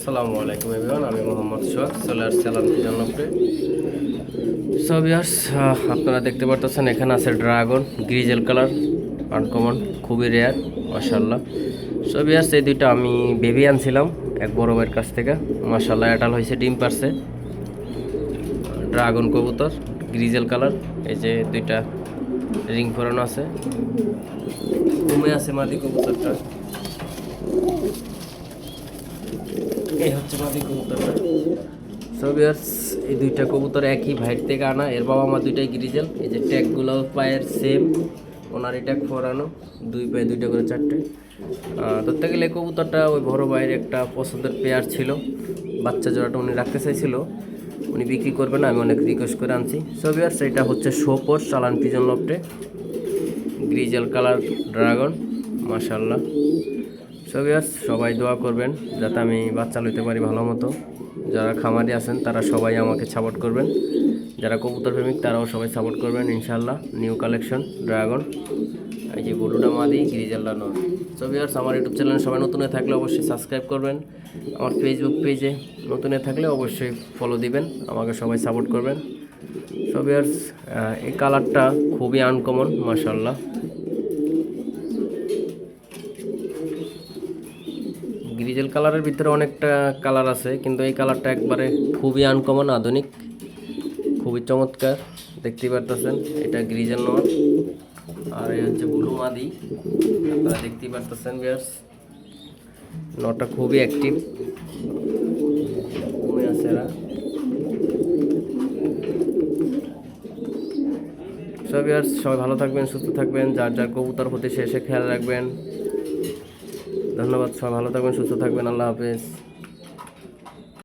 আসসালামু আলাইকুম এভরিওয়ান, আমি মোহাম্মদ সোহাগ চলে আসছি আলাম পিজন লফটে। সো ভিউয়ার্স, আপনারা দেখতে পারতেছেন এখানে আছে ড্রাগন গ্রিজেল কালার, আনকমন, খুবই রেয়ার মাশাআল্লাহ। সো ভিউয়ার্স, এই দুইটা আমি বেবি আনছিলাম এক বড় ভাইয়ের কাছ থেকে। মাশাআল্লাহ অ্যাডাল হয়েছে, ডিম পারছে। ড্রাগন কবুতর গ্রিজেল কালার, এই যে দুইটা রিং পরানো আছে, ঘুমে আছে মাদি কবুতরটা। এই হচ্ছে মাদি কবুতরটা। সো ভিউয়ার্স, এই দুইটা কবুতর একই ভাইয়ের থেকে আনা, এর বাবা মা দুইটাই গ্রিজেল। এই যে ট্যাগগুলো পায়ের সেম, ওনার ট্যাগ ফোরানো, দুই পায়ে দুইটা করে চারটে। ধরতে গেলে কবুতরটা ওই বড় ভাইয়ের একটা পছন্দের পেয়ার ছিল, বাচ্চা জোড়াটা উনি রাখতে চাইছিল, উনি বিক্রি করবে না, আমি অনেক রিকোয়েস্ট করে আনছি। সো ভিউয়ার্স, এটা হচ্ছে শোপোর চালান পিজন লফটে গ্রিজেল কালার ড্রাগন, মাশাআল্লাহ। সো ভিউয়ার্স, সবাই দোয়া করবেন যাতে আমি বাচ্চা লইতে পারি ভালো মতো। যারা খামারি আছেন তারা সবাই আমাকে সাপোর্ট করবেন, যারা কবুতর প্রেমিক তারাও সবাই সাপোর্ট করবেন ইনশাআল্লাহ। নিউ কালেকশন ড্রাগন, এই যে গরুটা মাদি, গ্রিজেলটা নর। সো ভিউয়ার্স, আমার ইউটিউব চ্যানেল সবাই নতুন হয়ে থাকলে অবশ্যই সাবস্ক্রাইব করবেন, আমার ফেসবুক পেজে নতুন হয়ে থাকলে অবশ্যই ফলো দিবেন, আমাকে সবাই সাপোর্ট করবেন। সো ভিউয়ার্স, এই কালারটা খুবই আনকমন মাশাআল্লাহ। গ্রিজেল কালারের ভিতরে অনেকটা কালার আছে, কিন্তু এই কালারটা একবারে খুবই আনকমন, আধুনিক, খুবই চমৎকার। দেখতেই পারতেছেন এটা গ্রিজেল নর, আর এই হচ্ছে ব্লু মাদি। আপনারা দেখতেই পারতেছেন ভিউয়ার্স, নটা খুবই অ্যাক্টিভ, ঘুমে আছে এরা। সব ভিউয়ার্স, সবাই ভালো থাকবেন, সুস্থ থাকবেন, যার যার কবুতর প্রতি শেষে খেয়াল রাখবেন। ধন্যবাদ, সবাই ভালো থাকবেন, সুস্থ থাকবেন, আল্লাহ হাফেজ।